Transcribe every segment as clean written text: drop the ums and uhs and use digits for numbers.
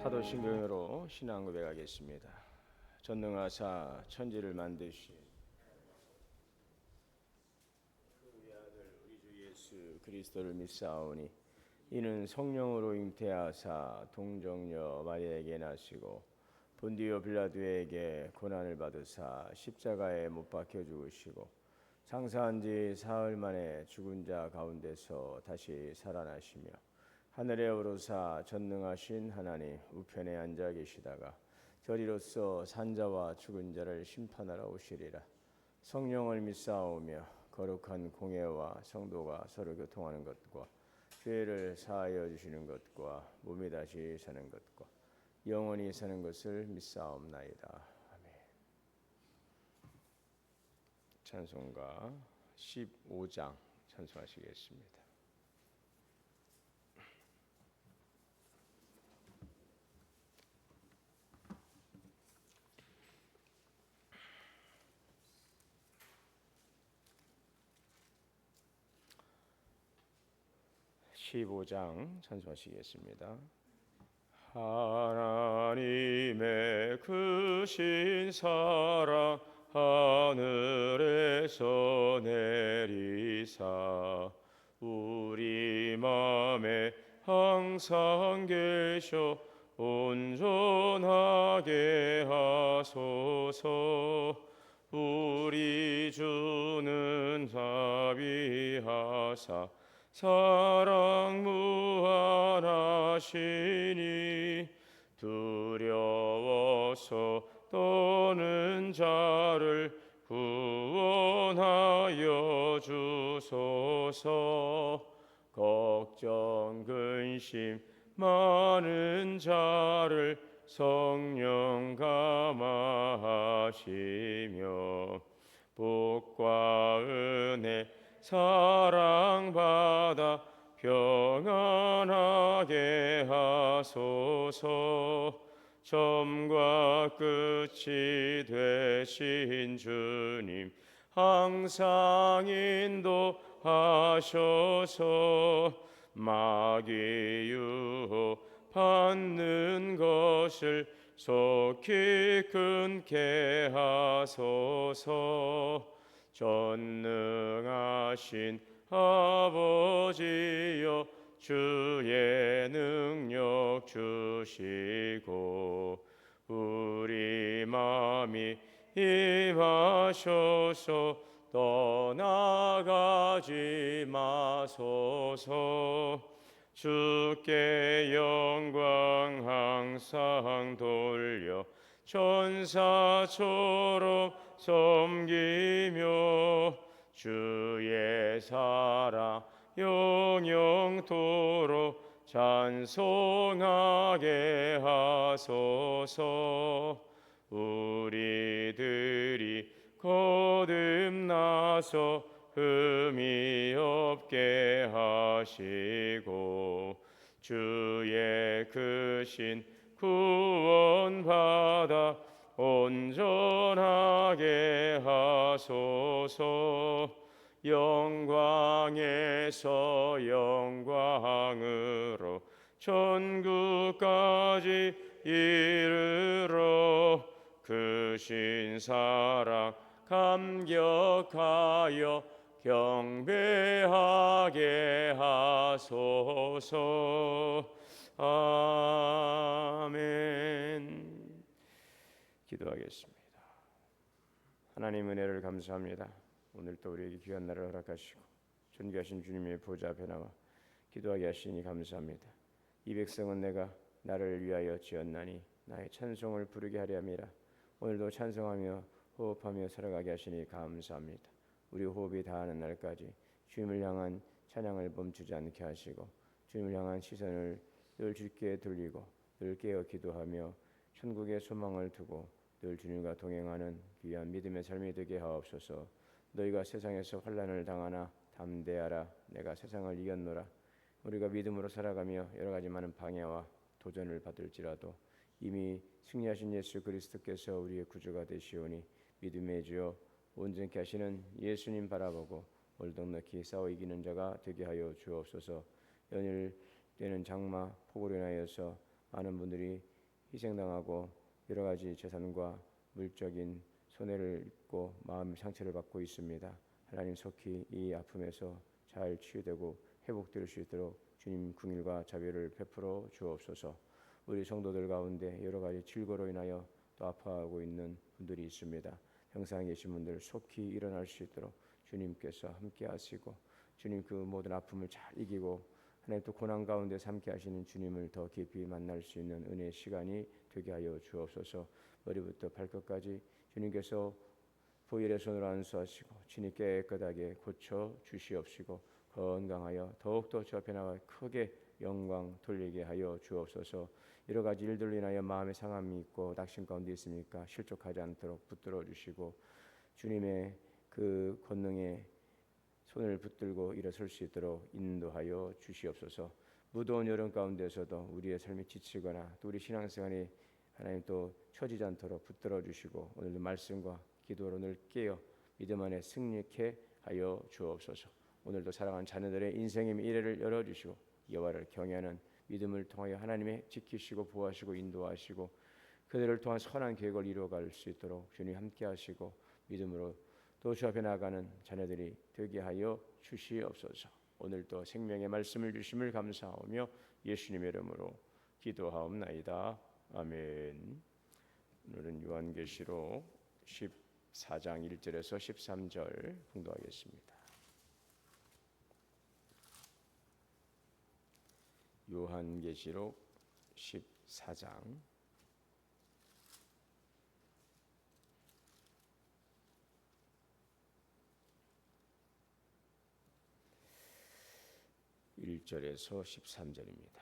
사도신경으로 신앙 고백하겠습니다. 전능하사 천지를 만드신 우리 아들 우리 주 예수 그리스도를 믿사오니 이는 성령으로 잉태하사 동정녀 마리아에게 나시고 본디오 빌라도에게 고난을 받으사 십자가에 못 박혀 죽으시고 장사한 지 사흘 만에 죽은 자 가운데서 다시 살아나시며 하늘에 오르사 전능하신 하나님 우편에 앉아 계시다가 저리로서 산자와 죽은 자를 심판하러 오시리라. 성령을 믿사오며 거룩한 공예와 성도가 서로 교통하는 것과 죄를 사하여 주시는 것과 몸이 다시 사는 것과 영원히 사는 것을 믿사옵나이다. 아멘. 찬송가 15장 찬송하시겠습니다. 찬송하시겠습니다. 하나님의 크신 사랑 하늘에서 내리사 우리 맘에 항상 계셔 온전하게 하소서. 우리 주는 자비하사 사랑 무한하시니 두려워서 떠는 자를 구원하여 주소서. 걱정 근심 많은 자를 성령 감화하시며 복과 은혜 사랑받아 평안하게 하소서. 처음과 끝이 되신 주님 항상 인도하셔서 마귀 유혹 받는 것을 속히 끊게 하소서. 전능하신 아버지여 주의 능력 주시고 우리 마음이 임하셔서 떠나가지 마소서. 주께 영광 항상 돌려 천사처럼 섬기며 주의 사랑 영영토록 찬송하게 하소서. 우리들이 거듭나서 흠이 없게 하시고 주의 크신 구원받아 온전하게 하소서. 영광에서 영광으로 천국까지 이르러 크신 사랑 감격하여 경배하게 하소서. 아멘. 기도하겠습니다. 하나님 은혜를 감사합니다. 오늘 또 우리에게 귀한 날을 허락하시고 존귀하신 주님의 보좌 앞에 나와 기도하게 하시니 감사합니다. 이 백성은 내가 나를 위하여 지었나니 나의 찬송을 부르게 하려 함이라. 오늘도 찬송하며 호흡하며 살아가게 하시니 감사합니다. 우리 호흡이 다하는 날까지 주님을 향한 찬양을 멈추지 않게 하시고 주님을 향한 시선을 늘 주께 돌리고 늘 깨어 기도하며 천국의 소망을 두고 늘 주님과 동행하는 귀한 믿음의 삶이 되게 하옵소서. 너희가 세상에서 환난을 당하나 담대하라. 내가 세상을 이겼노라. 우리가 믿음으로 살아가며 여러 가지 많은 방해와 도전을 받을지라도 이미 승리하신 예수 그리스도께서 우리의 구주가 되시오니 믿음의 주여 온전케 하시는 예수님 바라보고 오늘도 넉넉히 싸워 이기는 자가 되게 하여 주옵소서. 연일 되는 장마 폭우로 인하여서 많은 분들이 희생당하고 여러 가지 재산과 물적인 손해를 입고 마음 상처를 받고 있습니다. 하나님 속히 이 아픔에서 잘 치유되고 회복될 수 있도록 주님 긍휼과 자비를 베풀어 주옵소서. 우리 성도들 가운데 여러 가지 질고로 인하여 또 아파하고 있는 분들이 있습니다. 병상에 계신 분들 속히 일어날 수 있도록 주님께서 함께 하시고 주님 그 모든 아픔을 잘 이기고 하나님 또 고난 가운데서 함께 하시는 주님을 더 깊이 만날 수 있는 은혜의 시간이 되게 하여 주옵소서. 머리부터 발끝까지 주님께서 보혈의 손으로 안수하시고 친히 깨끗하게 고쳐 주시옵시고 건강하여 더욱더 주 앞에 나가 크게 영광 돌리게 하여 주옵소서. 여러 가지 일들로 인하여 마음의 상함이 있고 낙심 가운데 있으니까 실족하지 않도록 붙들어 주시고 주님의 그 권능에 손을 붙들고 일어설 수 있도록 인도하여 주시옵소서. 무더운 여름 가운데서도 우리의 삶이 지치거나 또 우리 신앙생활이 하나님 또 처지지 않도록 붙들어 주시고 오늘도 말씀과 기도로 늘 깨어 믿음 안에 승리케 하여 주옵소서. 오늘도 사랑하는 자녀들의 인생의 미래를 열어주시고 여호와를 경외하는 믿음을 통하여 하나님의 지키시고 보호하시고 인도하시고 그들을 통한 선한 계획을 이루어갈 수 있도록 주님 함께하시고 믿음으로 또 주 앞에 나아가는 자녀들이 되게 하여 주시옵소서. 오늘도 생명의 말씀을 주심을 감사하며 예수님의 이름으로 기도하옵나이다. 아멘. 오늘은 요한계시록 14장 1절에서 13절 봉독하겠습니다. 요한계시록 14장 1절에서 13절입니다.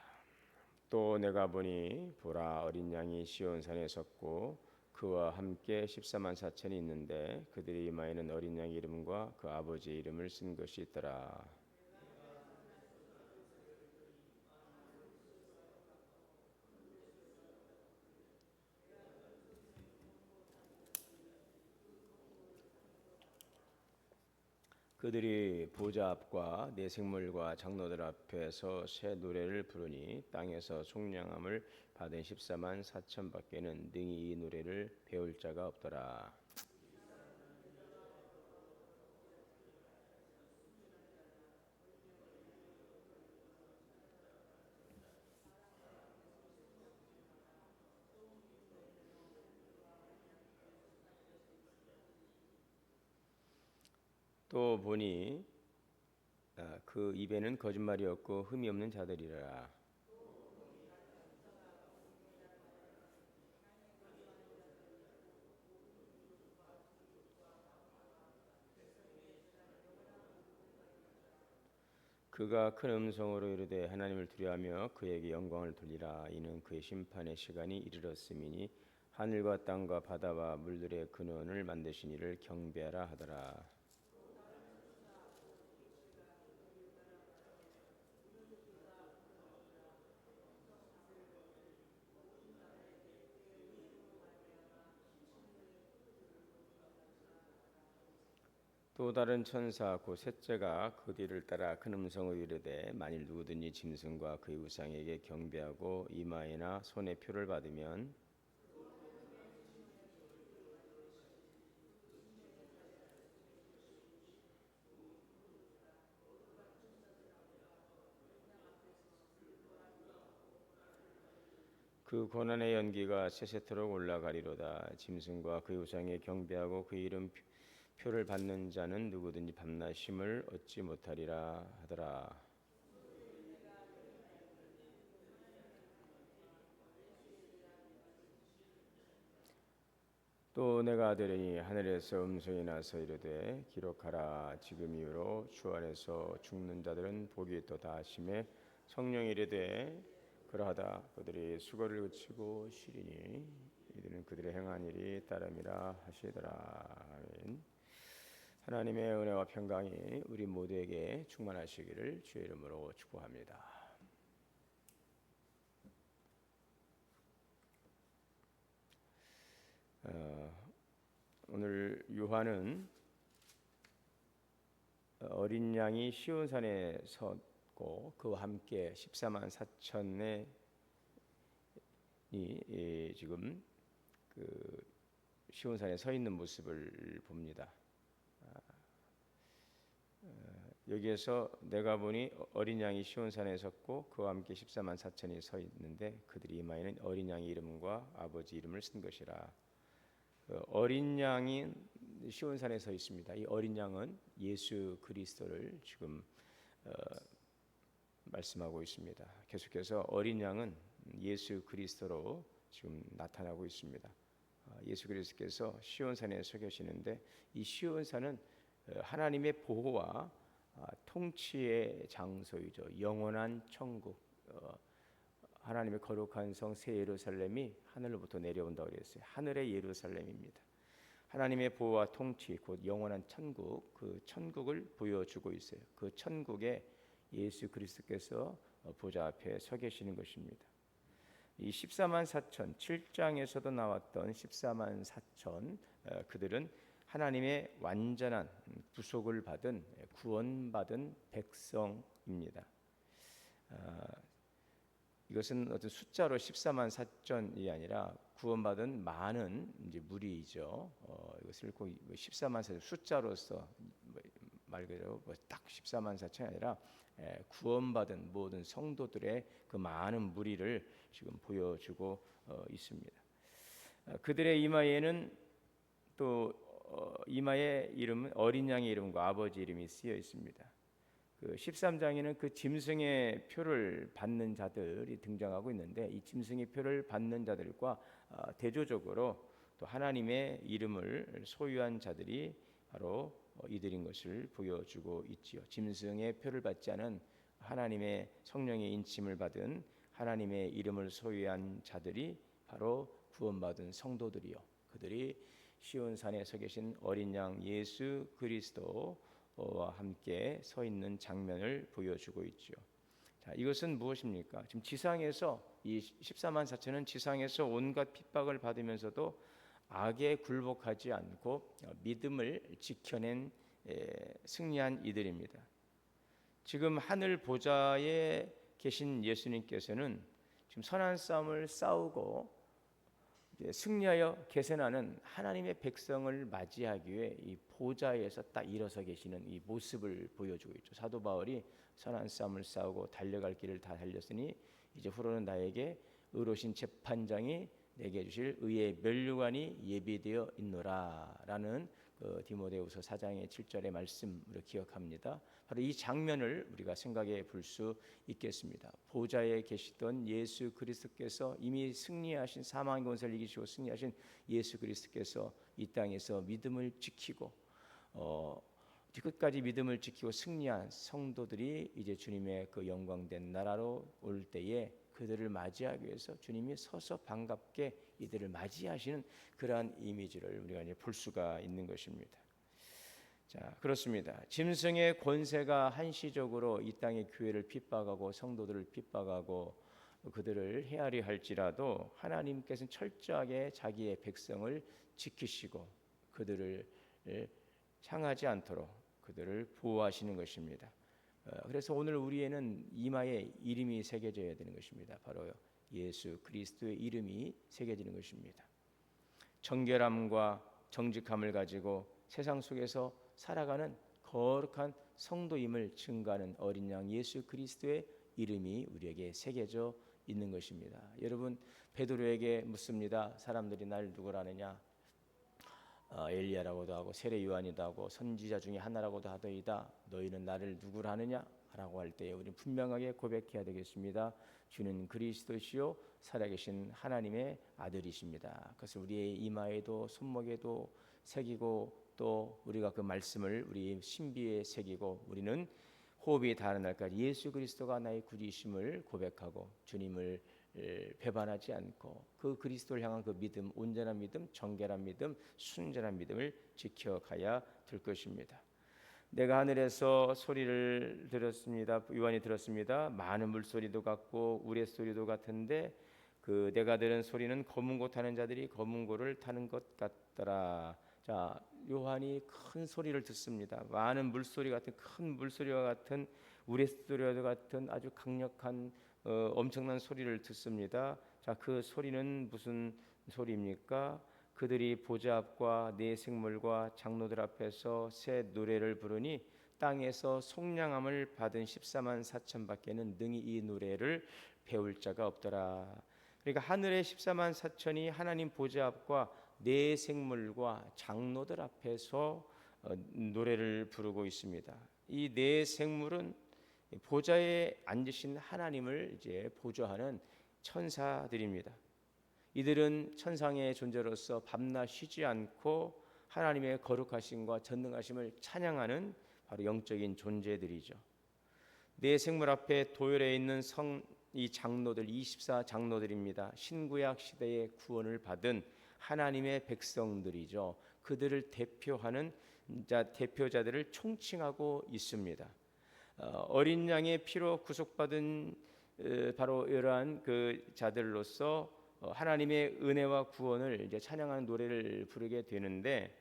또 내가 보니 보라 어린 양이 시온산에 섰고 그와 함께 14만 4천이 있는데 그들의 이마에는 어린 양의 이름과 그 아버지의 이름을 쓴 것이 있더라. 그들이 보좌 앞과 네 생물과 장로들 앞에서 새 노래를 부르니 땅에서 속량함을 받은 14만 4천 밖에는 능히 이 노래를 배울 자가 없더라. 또 보니 그 입에는 거짓말이 없고 흠이 없는 자들이라. 그가 큰 음성으로 이르되 하나님을 두려워하며 그에게 영광을 돌리라. 이는 그의 심판의 시간이 이르렀음이니 하늘과 땅과 바다와 물들의 근원을 만드신 이를 경배하라 하더라. 또 다른 천사 곧 셋째가 그 뒤를 따라 큰 음성으로 이르되 만일 누구든지 짐승과 그의 우상에게 경배하고 이마에나 손에 표를 받으면 그 고난의 연기가 세세토록 올라가리로다. 짐승과 그의 우상에 경배하고 그 이름 표를 받는 자는 누구든지 밤낮 쉼을 얻지 못하리라 하더라. 또 내가 들으니 하늘에서 음성이 나서 이르되 기록하라. 지금 이후로 주 안에서 죽는 자들은 복이 또 다하심에 성령이 이르되 그러하다. 그들이 수고를 그치고 쉬리니 이들은 그들의 행한 일이 따름이라 하시더라. 아멘. 하나님의 은혜와 평강이 우리 모두에게 충만하시기를 주의 이름으로 축복합니다. 오늘 요한은 어린 양이 시온산에 섰고 그와 함께 14만 4천이 지금 그 시온산에 서 있는 모습을 봅니다. 여기에서 내가 보니 어린 양이 시온산에 섰고 그와 함께 14만 4천이 서 있는데 그들이 이마에는 어린 양의 이름과 아버지 이름을 쓴 것이라. 어린 양이 시온산에 서 있습니다. 이 어린 양은 예수 그리스도를 지금 말씀하고 있습니다. 계속해서 어린 양은 예수 그리스도로 지금 나타나고 있습니다. 예수 그리스도께서 시온산에 서 계시는데 이 시온산은 하나님의 보호와 통치의 장소이죠. 영원한 천국, 하나님의 거룩한 성 새 예루살렘이 하늘로부터 내려온다고 그랬어요. 하늘의 예루살렘입니다. 하나님의 보호와 통치, 곧 영원한 천국, 그 천국을 보여주고 있어요. 그 천국에 예수 그리스도께서 보좌 앞에 서 계시는 것입니다. 이 14만 4천, 7장에서도 나왔던 14만 4천, 그들은 하나님의 완전한 구속을 받은 구원받은 백성입니다. 이것은 어떤 숫자로 14만 4천이 아니라 구원받은 많은 이제 무리이죠. 이것을 꼭 14만 4천 숫자로서 말 그대로 딱 14만 4천이 아니라 구원받은 모든 성도들의 그 많은 무리를 지금 보여주고 있습니다. 그들의 이마에는 또 이마의 이름은 어린 양의 이름과 아버지 이름이 쓰여 있습니다. 그 13장에는 그 짐승의 표를 받는 자들이 등장하고 있는데 이 짐승의 표를 받는 자들과 대조적으로 또 하나님의 이름을 소유한 자들이 바로 이들인 것을 보여주고 있지요. 짐승의 표를 받지 않은 하나님의 성령의 인침을 받은 하나님의 이름을 소유한 자들이 바로 구원받은 성도들이요. 그들이 시온산에 서 계신 어린 양 예수 그리스도와 함께 서 있는 장면을 보여주고 있죠. 자, 이것은 무엇입니까? 지금 지상에서 이 14만 4천은 지상에서 온갖 핍박을 받으면서도 악에 굴복하지 않고 믿음을 지켜낸 승리한 이들입니다. 지금 하늘 보좌에 계신 예수님께서는 지금 선한 싸움을 싸우고 승리하여 계세나는 하나님의 백성을 맞이하기 위해 이 보좌에서 딱 일어서 계시는 이 모습을 보여주고 있죠. 사도 바울이 선한 싸움을 싸우고 달려갈 길을 다 달렸으니 이제 후로는 나에게 의로우신 재판장이 내게 주실 의의 면류관이 예비되어 있노라라는 디모데후서 4장의 7절의 말씀으로 기억합니다. 바로 이 장면을 우리가 생각해 볼 수 있겠습니다. 보좌에 계시던 예수 그리스도께서 이미 승리하신 사망의 권세를 이기시고 승리하신 예수 그리스도께서 이 땅에서 믿음을 지키고 끝까지 믿음을 지키고 승리한 성도들이 이제 주님의 그 영광된 나라로 올 때에 그들을 맞이하기 위해서 주님이 서서 반갑게 이들을 맞이하시는 그러한 이미지를 우리가 이제 볼 수가 있는 것입니다. 자, 그렇습니다. 짐승의 권세가 한시적으로 이 땅의 교회를 핍박하고 성도들을 핍박하고 그들을 헤아려 할지라도 하나님께서는 철저하게 자기의 백성을 지키시고 그들을 상하지 않도록 그들을 보호하시는 것입니다. 그래서 오늘 우리에는 이마에 이름이 새겨져야 되는 것입니다. 바로 예수 그리스도의 이름이 새겨지는 것입니다. 정결함과 정직함을 가지고 세상 속에서 살아가는 거룩한 성도임을 증거하는 어린 양 예수 그리스도의 이름이 우리에게 새겨져 있는 것입니다. 여러분, 베드로에게 묻습니다. 사람들이 날 누구라느냐? 엘리야라고도 하고 세례 요한이도 하고 선지자 중에 하나라고도 하더이다. 너희는 나를 누구라 하느냐? 라고 할 때에 우리는 분명하게 고백해야 되겠습니다. 주는 그리스도시요 살아계신 하나님의 아들이십니다. 그것을 우리의 이마에도 손목에도 새기고 또 우리가 그 말씀을 우리 신비에 새기고 우리는 호흡이 닿는 날까지 예수 그리스도가 나의 구주이심을 고백하고 주님을 배반하지 않고 그 그리스도를 향한 그 믿음, 온전한 믿음, 정결한 믿음, 순전한 믿음을 지켜가야 될 것입니다. 내가 하늘에서 소리를 들었습니다. 요한이 들었습니다. 많은 물소리도 같고 우레소리도 같은데 그 내가 들은 소리는 검은 고 타는 자들이 검은 고를 타는 것 같더라. 자, 요한이 큰 소리를 듣습니다. 많은 물소리 같은 큰 물소리와 같은 우레소리와 같은 아주 강력한 엄청난 소리를 듣습니다. 자, 그 소리는 무슨 소리입니까? 그들이 보좌 앞과 네 생물과 장로들 앞에서 새 노래를 부르니 땅에서 속량함을 받은 14만 4천밖에는 능히 이 노래를 배울 자가 없더라. 그러니까 하늘의 14만 4천이 하나님 보좌 앞과 네 생물과 장로들 앞에서 노래를 부르고 있습니다. 이 네 생물은 보좌에 앉으신 하나님을 이제 보좌하는 천사들입니다. 이들은 천상의 존재로서 밤낮 쉬지 않고 하나님의 거룩하심과 전능하심을 찬양하는 바로 영적인 존재들이죠. 네 생물 앞에 도열해 있는 이 장로들 24 장로들입니다. 신구약 시대의 구원을 받은 하나님의 백성들이죠. 그들을 대표하는 대표자들을 총칭하고 있습니다. 어린 양의 피로 구속받은 바로 이러한 그 자들로서 하나님의 은혜와 구원을 이제 찬양하는 노래를 부르게 되는데,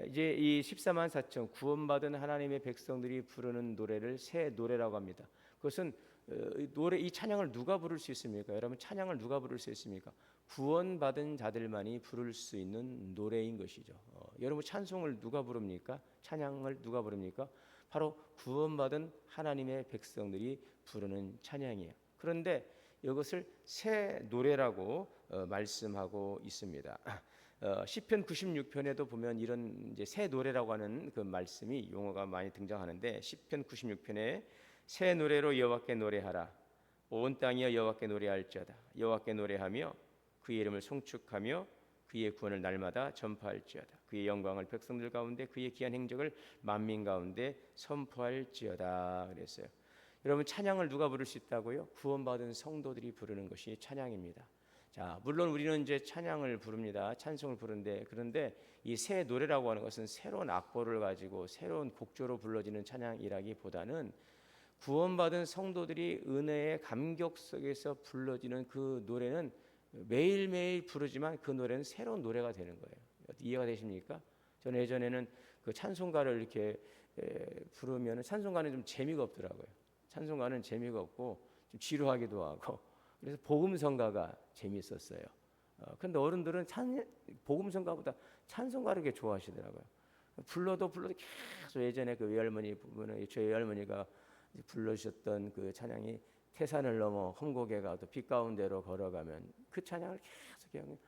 이제 이 14만 4천 구원받은 하나님의 백성들이 부르는 노래를 새 노래라고 합니다. 그것은 이 찬양을 누가 부를 수 있습니까? 여러분, 찬양을 누가 부를 수 있습니까? 구원받은 자들만이 부를 수 있는 노래인 것이죠. 여러분, 찬송을 누가 부릅니까? 찬양을 누가 부릅니까? 바로 구원받은 하나님의 백성들이 부르는 찬양이에요. 그런데 이것을 새 노래라고 말씀하고 있습니다. 시편 96편에도 보면 이런 이제 새 노래라고 하는 그 말씀이 용어가 많이 등장하는데, 시편 96편에 새 노래로 여호와께 노래하라. 온 땅이여 여호와께 노래할지어다. 여호와께 노래하며 그의 이름을 송축하며 그의 구원을 날마다 전파할지어다. 그의 영광을 백성들 가운데 그의 귀한 행적을 만민 가운데 선포할지어다. 그랬어요. 여러분, 찬양을 누가 부를 수 있다고요? 구원받은 성도들이 부르는 것이 찬양입니다. 자, 물론 우리는 이제 찬양을 부릅니다. 찬송을 부르는데, 그런데 이 새 노래라고 하는 것은 새로운 악보를 가지고 새로운 곡조로 불러지는 찬양이라기보다는 구원받은 성도들이 은혜의 감격 속에서 불러지는 그 노래는 매일매일 부르지만 그 노래는 새로운 노래가 되는 거예요. 이해가 되십니까? 저는 예전에는 그 찬송가를 이렇게 부르면 찬송가는 좀 재미가 없더라고요. 찬송가는 재미가 없고 좀 지루하기도 하고, 그래서 복음성가가 재미있었어요. 그런데 어른들은 복음성가보다 찬송가를 이렇게 좋아하시더라고요. 불러도 계속, 예전에 그 외할머니 부분은 저희 외할머니가 불러주셨던 그 찬양이 태산을 넘어 험곡에 가도 빛 가운데로 걸어가면, 그 찬양을 계속 그냥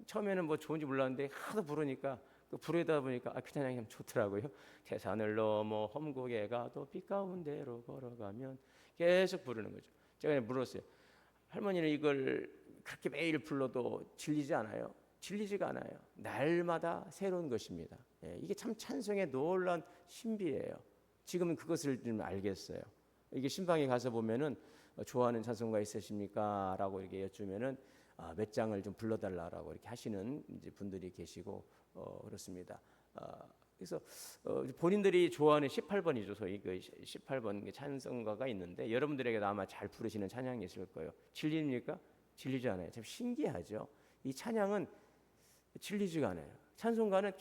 처음에는 뭐 좋은지 몰랐는데 하도 부르니까 부르다 보니까 그 찬양이 참 좋더라고요. 태산을 넘어 험곡에 가도 빛 가운데로 걸어가면 계속 부르는 거죠. 제가 그냥 물었어요. 할머니는 이걸 그렇게 매일 불러도 질리지 않아요? 질리지가 않아요. 날마다 새로운 것입니다. 이게 참 찬송의 놀라운 신비예요. 지금은 그것을 좀 알겠어요. 이게 신방에 가서 보면은 좋아하는 찬송가 있으십니까? 라고 이렇게 여쭈면은 몇 장을 좀 불러달라고 이렇게 하시는 이제 분들이 계시고 그렇습니다. 그래서 본인들이 좋아하는 18번이죠. 소위 그 18번 찬송가가 있는데, 여러분들에게도 아마 잘 부르시는 찬양이 있을 거예요. 질립니까? 질리지 않아요. 참 신기하죠. 이 찬양은 질리지가 않아요. 찬송가는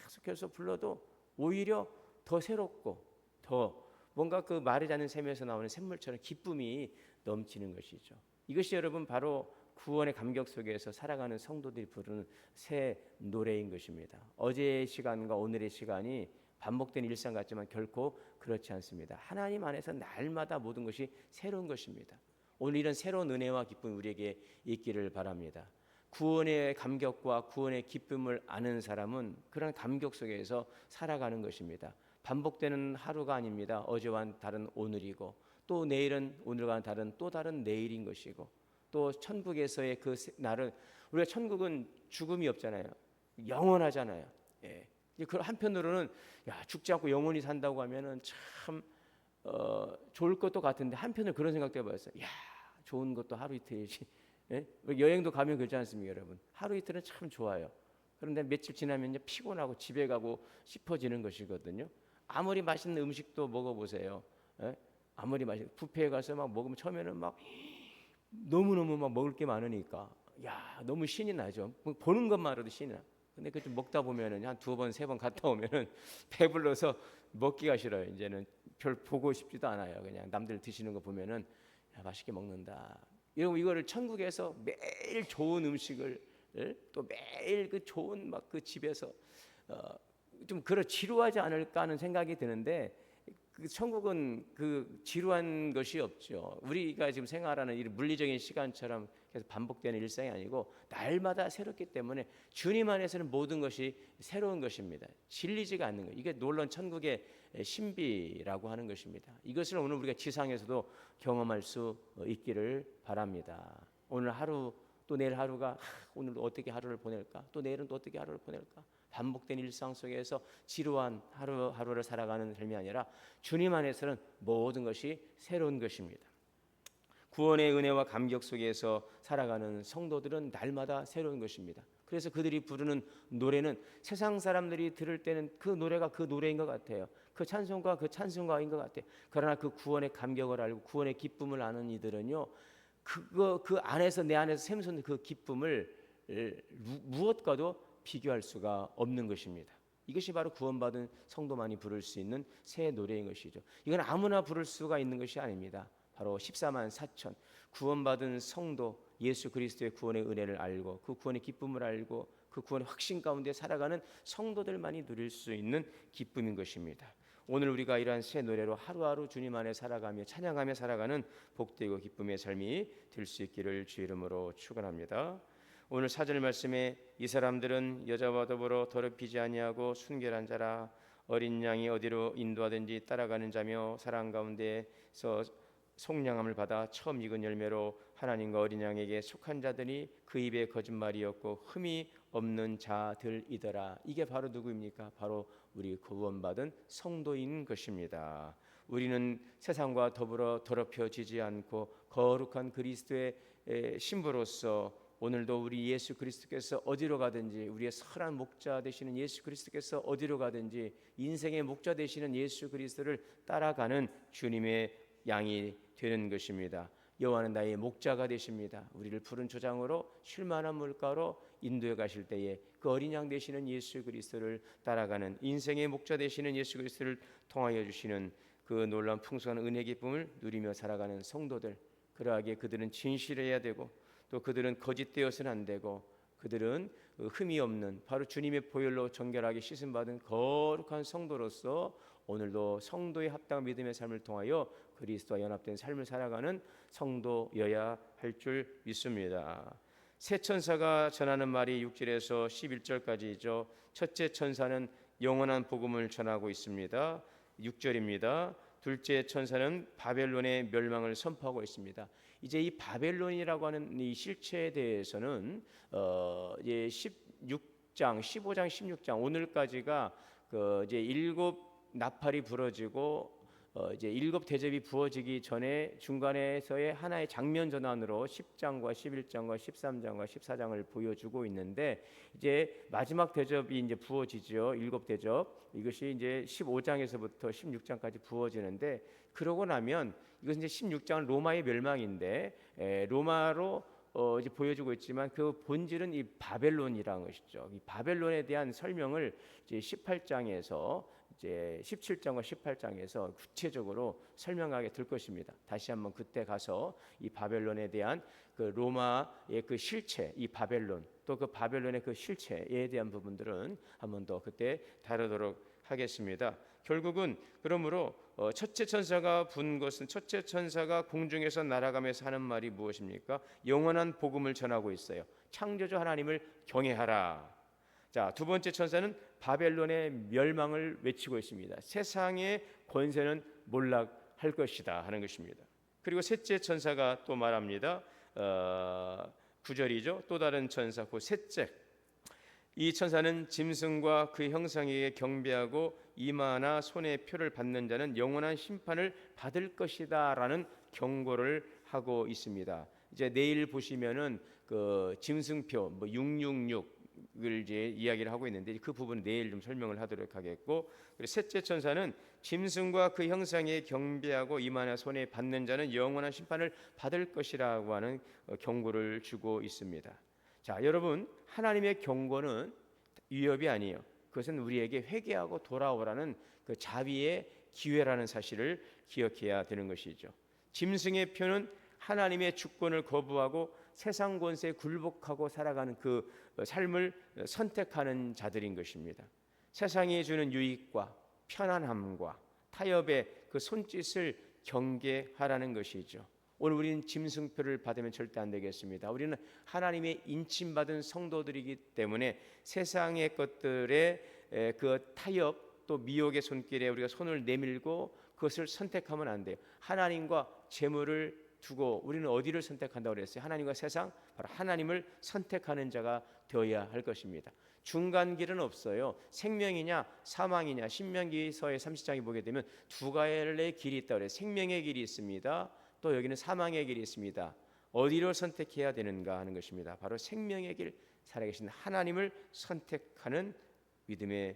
계속해서 불러도 오히려 더 새롭고 더 뭔가 그 마르지 않는 샘에서 나오는 샘물처럼 기쁨이 넘치는 것이죠. 이것이 여러분 바로 구원의 감격 속에서 살아가는 성도들이 부르는 새 노래인 것입니다. 어제의 시간과 오늘의 시간이 반복된 일상 같지만 결코 그렇지 않습니다. 하나님 안에서 날마다 모든 것이 새로운 것입니다. 오늘 이런 새로운 은혜와 기쁨이 우리에게 있기를 바랍니다. 구원의 감격과 구원의 기쁨을 아는 사람은 그런 감격 속에서 살아가는 것입니다. 반복되는 하루가 아닙니다. 어제와는 다른 오늘이고, 또 내일은 오늘과는 다른 또 다른 내일인 것이고, 또 천국에서의 그 날은, 우리가 천국은 죽음이 없잖아요. 영원하잖아요. 예. 그 한편으로는 죽지 않고 영원히 산다고 하면은 참 좋을 것도 같은데, 한편으로 그런 생각도 해봤어요. 좋은 것도 하루 이틀이지. 예? 여행도 가면 그렇지 않습니까, 여러분? 하루 이틀은 참 좋아요. 그런데 며칠 지나면 피곤하고 집에 가고 싶어지는 것이거든요. 아무리 맛있는 음식도 먹어보세요. 예? 아무리 뷔페에 가서 막 먹으면 처음에는 막 너무너무 막 먹을 게 많으니까 너무 신이 나죠. 보는 것만으로도 신이 나. 근데 그 좀 먹다 보면은 한 2번, 3번 갔다 오면은 배불러서 먹기가 싫어요. 이제는 별 보고 싶지도 않아요. 그냥 남들 드시는 거 보면은 맛있게 먹는다. 여러분 이거를 천국에서 매일 좋은 음식을 또 매일 그 좋은 막 그 집에서 좀 지루하지 않을까 하는 생각이 드는데 그 천국은 그 지루한 것이 없죠. 우리가 지금 생활하는 이 물리적인 시간처럼 계속 반복되는 일상이 아니고 날마다 새롭기 때문에 주님 안에서는 모든 것이 새로운 것입니다. 질리지가 않는 거예요. 이게 놀라운 천국의 신비라고 하는 것입니다. 이것을 오늘 우리가 지상에서도 경험할 수 있기를 바랍니다. 오늘 하루 또 내일 하루가 오늘 어떻게 하루를 보낼까? 또 내일은 또 어떻게 하루를 보낼까? 반복된 일상 속에서 지루한 하루하루를 살아가는 삶이 아니라 주님 안에서는 모든 것이 새로운 것입니다. 구원의 은혜와 감격 속에서 살아가는 성도들은 날마다 새로운 것입니다. 그래서 그들이 부르는 노래는 세상 사람들이 들을 때는 그 노래가 그 노래인 것 같아요. 그 찬송가 그 찬송가인 것 같아요. 그러나 그 구원의 감격을 알고 구원의 기쁨을 아는 이들은요, 그 안에서 내 안에서 샘솟는 그 기쁨을 무엇과도 비교할 수가 없는 것입니다. 이것이 바로 구원받은 성도만이 부를 수 있는 새 노래인 것이죠. 이건 아무나 부를 수가 있는 것이 아닙니다. 바로 14만 4천 구원받은 성도, 예수 그리스도의 구원의 은혜를 알고 그 구원의 기쁨을 알고 그 구원의 확신 가운데 살아가는 성도들만이 누릴 수 있는 기쁨인 것입니다. 오늘 우리가 이러한 새 노래로 하루하루 주님 안에 살아가며 찬양하며 살아가는 복되고 기쁨의 삶이 될 수 있기를 주 이름으로 축원합니다. 오늘 4절 말씀에 이 사람들은 여자와 더불어 더럽히지 아니하고 순결한 자라, 어린 양이 어디로 인도하든지 따라가는 자며 사랑 가운데서 속량함을 받아 처음 익은 열매로 하나님과 어린 양에게 속한 자들이 그 입에 거짓말이었고 흠이 없는 자들이더라. 이게 바로 누구입니까? 바로 우리 구원받은 성도인 것입니다. 우리는 세상과 더불어 더럽혀지지 않고 거룩한 그리스도의 신부로서 오늘도 우리 예수 그리스도께서 어디로 가든지, 우리의 선한 목자 되시는 예수 그리스도께서 어디로 가든지 인생의 목자 되시는 예수 그리스도를 따라가는 주님의 양이 되는 것입니다. 여호와는 나의 목자가 되십니다. 우리를 푸른 초장으로 쉴만한 물가로 인도해 가실 때에 그 어린 양 되시는 예수 그리스도를 따라가는 인생의 목자 되시는 예수 그리스도를 통하여 주시는 그 놀라운 풍성한 은혜 기쁨을 누리며 살아가는 성도들, 그러하게 그들은 진실해야 되고 또 그들은 거짓되어서는 안 되고 그들은 흠이 없는 바로 주님의 보혈로 정결하게 씻음받은 거룩한 성도로서 오늘도 성도의 합당한 믿음의 삶을 통하여 그리스도와 연합된 삶을 살아가는 성도여야 할 줄 믿습니다. 새 천사가 전하는 말이 6절에서 11절까지죠. 첫째 천사는 영원한 복음을 전하고 있습니다. 6절입니다. 둘째 천사는 바벨론의 멸망을 선포하고 있습니다. 이제 이 바벨론이라고 하는 이 실체에 대해서는 이제 16장, 15장, 16장 오늘까지가 이제 일곱 나팔이 부러지고 이제 일곱 대접이 부어지기 전에 중간에서의 하나의 장면 전환으로 10장과 11장과 13장과 14장을 보여주고 있는데 이제 마지막 대접이 이제 부어지죠. 일곱 대접. 이것이 이제 15장에서부터 16장까지 부어지는데 그러고 나면 이것은 이제 16장은 로마의 멸망인데 로마로 이제 보여주고 있지만 그 본질은 이 바벨론이라는 것이죠. 이 바벨론에 대한 설명을 이제 18장에서 이제 17장과 18장에서 구체적으로 설명하게 될 것입니다. 다시 한번 그때 가서 이 바벨론에 대한 그 로마의 그 실체, 이 바벨론 또 그 바벨론의 그 실체에 대한 부분들은 한번 더 그때 다루도록 하겠습니다. 결국은 그러므로 첫째 천사가 분 것은 첫째 천사가 공중에서 날아가면서 하는 말이 무엇입니까? 영원한 복음을 전하고 있어요. 창조주 하나님을 경외하라. 자, 두 번째 천사는 바벨론의 멸망을 외치고 있습니다. 세상의 권세는 몰락할 것이다 하는 것입니다. 그리고 셋째 천사가 또 말합니다. 9절이죠. 또 다른 천사, 그 셋째. 이 천사는 짐승과 그 형상에게 경배하고 이마나 손에 표를 받는 자는 영원한 심판을 받을 것이다라는 경고를 하고 있습니다. 이제 내일 보시면은 그 짐승표 뭐 666을 이제 이야기를 하고 있는데 그 부분 내일 좀 설명을 하도록 하겠고, 그리고 셋째 천사는 짐승과 그 형상에 경배하고 이마나 손에 받는 자는 영원한 심판을 받을 것이라고 하는 경고를 주고 있습니다. 자, 여러분, 하나님의 경고는 위협이 아니에요. 그것은 우리에게 회개하고 돌아오라는 그 자비의 기회라는 사실을 기억해야 되는 것이죠. 짐승의 표는 하나님의 주권을 거부하고 세상 권세에 굴복하고 살아가는 그 삶을 선택하는 자들인 것입니다. 세상이 주는 유익과 편안함과 타협의 그 손짓을 경계하라는 것이죠. 오늘 우리는 짐승표를 받으면 절대 안 되겠습니다. 우리는 하나님의 인침받은 성도들이기 때문에 세상의 것들의 그 타협 또 미혹의 손길에 우리가 손을 내밀고 그것을 선택하면 안 돼요. 하나님과 재물을 두고 우리는 어디를 선택한다고 그랬어요? 하나님과 세상? 바로 하나님을 선택하는 자가 되어야 할 것입니다. 중간 길은 없어요. 생명이냐 사망이냐. 신명기서의 30장에 보게 되면 두 갈래의 길이 있다고 그래요. 생명의 길이 있습니다. 또 여기는 사망의 길이 있습니다. 어디를 선택해야 되는가 하는 것입니다. 바로 생명의 길, 살아계신 하나님을 선택하는 믿음의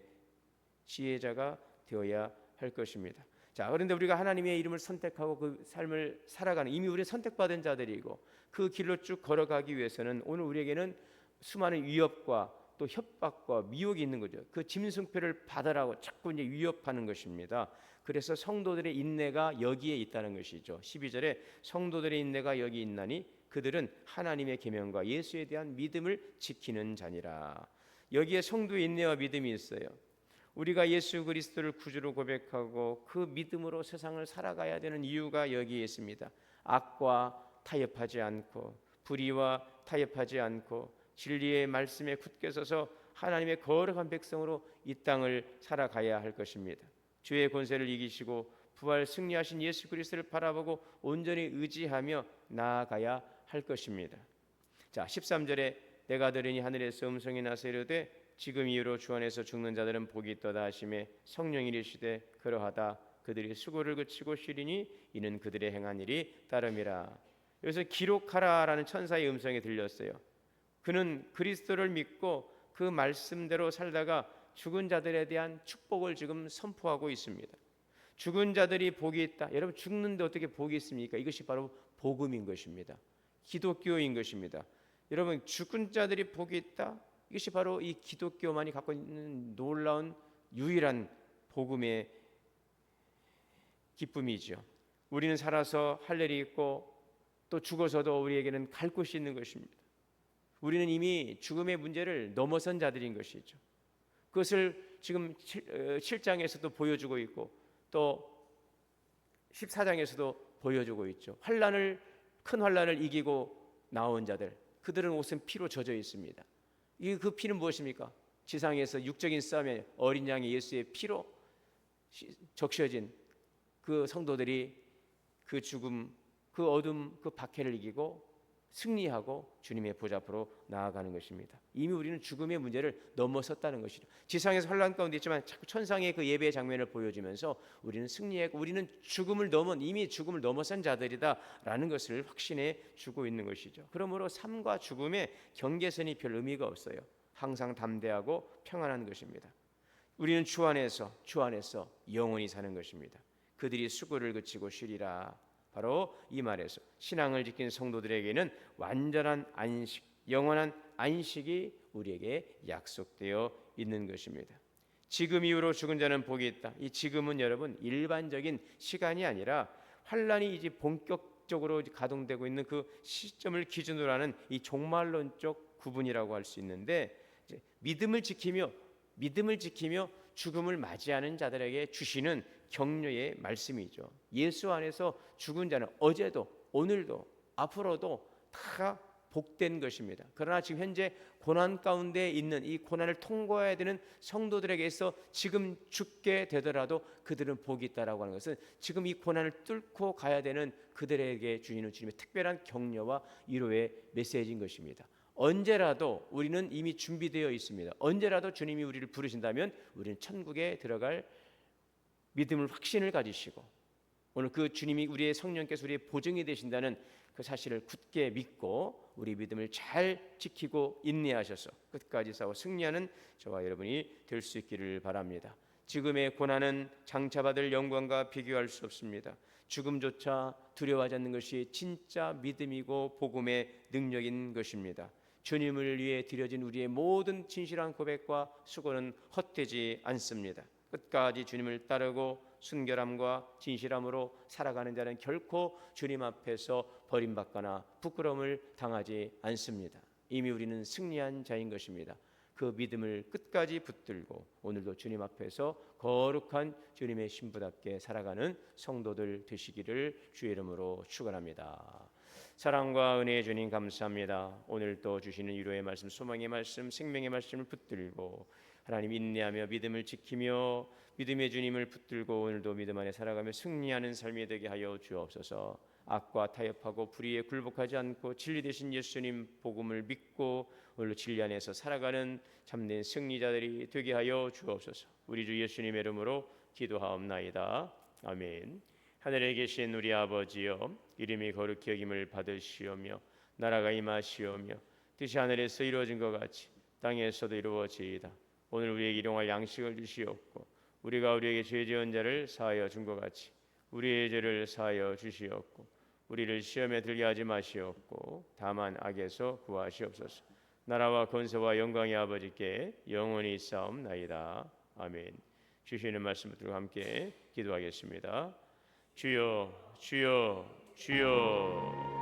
지혜자가 되어야 할 것입니다. 자, 그런데 우리가 하나님의 이름을 선택하고 그 삶을 살아가는, 이미 우리 선택받은 자들이고 그 길로 쭉 걸어가기 위해서는 오늘 우리에게는 수많은 위협과 또 협박과 미혹이 있는 거죠. 그 짐승표를 받으라고 자꾸 이제 위협하는 것입니다. 그래서 성도들의 인내가 여기에 있다는 것이죠. 12절에 성도들의 인내가 여기 있나니 그들은 하나님의 계명과 예수에 대한 믿음을 지키는 자니라. 여기에 성도의 인내와 믿음이 있어요. 우리가 예수 그리스도를 구주로 고백하고 그 믿음으로 세상을 살아가야 되는 이유가 여기에 있습니다. 악과 타협하지 않고 불의와 타협하지 않고 진리의 말씀에 굳게 서서 하나님의 거룩한 백성으로 이 땅을 살아가야 할 것입니다. 죄의 권세를 이기시고 부활 승리하신 예수 그리스도를 바라보고 온전히 의지하며 나아가야 할 것입니다. 자, 13절에 내가 들으니 하늘에서 음성이 나서 이르되 지금 이후로 주 안에서 죽는 자들은 복이 있도다 하시매 성령이 이르시되 그러하다 그들이 수고를 그치고 쉬리니 이는 그들의 행한 일이 따름이라. 여기서 기록하라라는 천사의 음성이 들렸어요. 그는 그리스도를 믿고 그 말씀대로 살다가 죽은 자들에 대한 축복을 지금 선포하고 있습니다. 죽은 자들이 복이 있다. 여러분, 죽는데 어떻게 복이 있습니까? 이것이 바로 복음인 것입니다. 기독교인 것입니다. 여러분, 죽은 자들이 복이 있다. 이것이 바로 이 기독교만이 갖고 있는 놀라운 유일한 복음의 기쁨이죠. 우리는 살아서 할 일이 있고 또 죽어서도 우리에게는 갈 곳이 있는 것입니다. 우리는 이미 죽음의 문제를 넘어선 자들인 것이죠. 그것을 지금 7장에서도 보여주고 있고 또 14장에서도 보여주고 있죠. 큰 환난을 이기고 나온 자들, 그들은 옷은 피로 젖어 있습니다. 그 피는 무엇입니까? 지상에서 육적인 싸움에 어린 양의 예수의 피로 적셔진 그 성도들이 그 죽음, 그 어둠, 그 박해를 이기고 승리하고 주님의 보좌 앞으로 나아가는 것입니다. 이미 우리는 죽음의 문제를 넘어섰다는 것이죠. 지상에서 환난 가운데 있지만 자꾸 천상의 그 예배의 장면을 보여주면서 우리는 승리했고 우리는 이미 죽음을 넘어선 자들이다라는 것을 확신해 주고 있는 것이죠. 그러므로 삶과 죽음의 경계선이 별 의미가 없어요. 항상 담대하고 평안한 것입니다. 우리는 주 안에서 영원히 사는 것입니다. 그들이 수고를 그치고 쉬리라. 바로 이 말에서 신앙을 지킨 성도들에게는 완전한 안식, 영원한 안식이 우리에게 약속되어 있는 것입니다. 지금 이후로 죽은 자는 복이 있다. 이 지금은 여러분 일반적인 시간이 아니라 환난이 이제 본격적으로 가동되고 있는 그 시점을 기준으로 하는 이 종말론적 구분이라고 할 수 있는데, 이제 믿음을 지키며 죽음을 맞이하는 자들에게 주시는 격려의 말씀이죠. 예수 안에서 죽은 자는 어제도 오늘도 앞으로도 다 복된 것입니다. 그러나 지금 현재 고난 가운데 있는 이 고난을 통과해야 되는 성도들에게서 지금 죽게 되더라도 그들은 복이 있다라고 하는 것은 지금 이 고난을 뚫고 가야 되는 그들에게 주시는 주님의 특별한 격려와 위로의 메시지인 것입니다. 언제라도 우리는 이미 준비되어 있습니다. 언제라도 주님이 우리를 부르신다면 우리는 천국에 들어갈 믿음을 확신을 가지시고 오늘 그 주님이 우리의 성령께서 우리의 보증이 되신다는 그 사실을 굳게 믿고 우리 믿음을 잘 지키고 인내하셔서 끝까지 싸워 승리하는 저와 여러분이 될 수 있기를 바랍니다. 지금의 고난은 장차받을 영광과 비교할 수 없습니다. 죽음조차 두려워하지 않는 것이 진짜 믿음이고 복음의 능력인 것입니다. 주님을 위해 드려진 우리의 모든 진실한 고백과 수고는 헛되지 않습니다. 끝까지 주님을 따르고 순결함과 진실함으로 살아가는 자는 결코 주님 앞에서 버림받거나 부끄러움을 당하지 않습니다. 이미 우리는 승리한 자인 것입니다. 그 믿음을 끝까지 붙들고 오늘도 주님 앞에서 거룩한 주님의 신부답게 살아가는 성도들 되시기를 주의 이름으로 축원합니다. 사랑과 은혜의 주님 감사합니다. 오늘 또 주시는 위로의 말씀, 소망의 말씀, 생명의 말씀을 붙들고 하나님 인내하며 믿음을 지키며 믿음의 주님을 붙들고 오늘도 믿음 안에 살아가며 승리하는 삶이 되게 하여 주옵소서. 악과 타협하고 불의에 굴복하지 않고 진리 되신 예수님 복음을 믿고 오늘도 진리 안에서 살아가는 참된 승리자들이 되게 하여 주옵소서. 우리 주 예수님의 이름으로 기도하옵나이다. 아멘. 하늘에 계신 우리 아버지여, 이름이 거룩히 여김을 받으시오며 나라가 임하시오며 뜻이 하늘에서 이루어진 것 같이 땅에서도 이루어지이다. 오늘 우리에게 일용할 양식을 주시옵고 우리가 우리에게 죄 지은 자를 사하여 준 것 같이 우리의 죄를 사하여 주시옵고 우리를 시험에 들게 하지 마시옵고 다만 악에서 구하시옵소서. 나라와 권세와 영광의 아버지께 영원히 있사옵나이다. 아멘. 주시는 말씀을 들고 함께 기도하겠습니다. 주여 주여 주여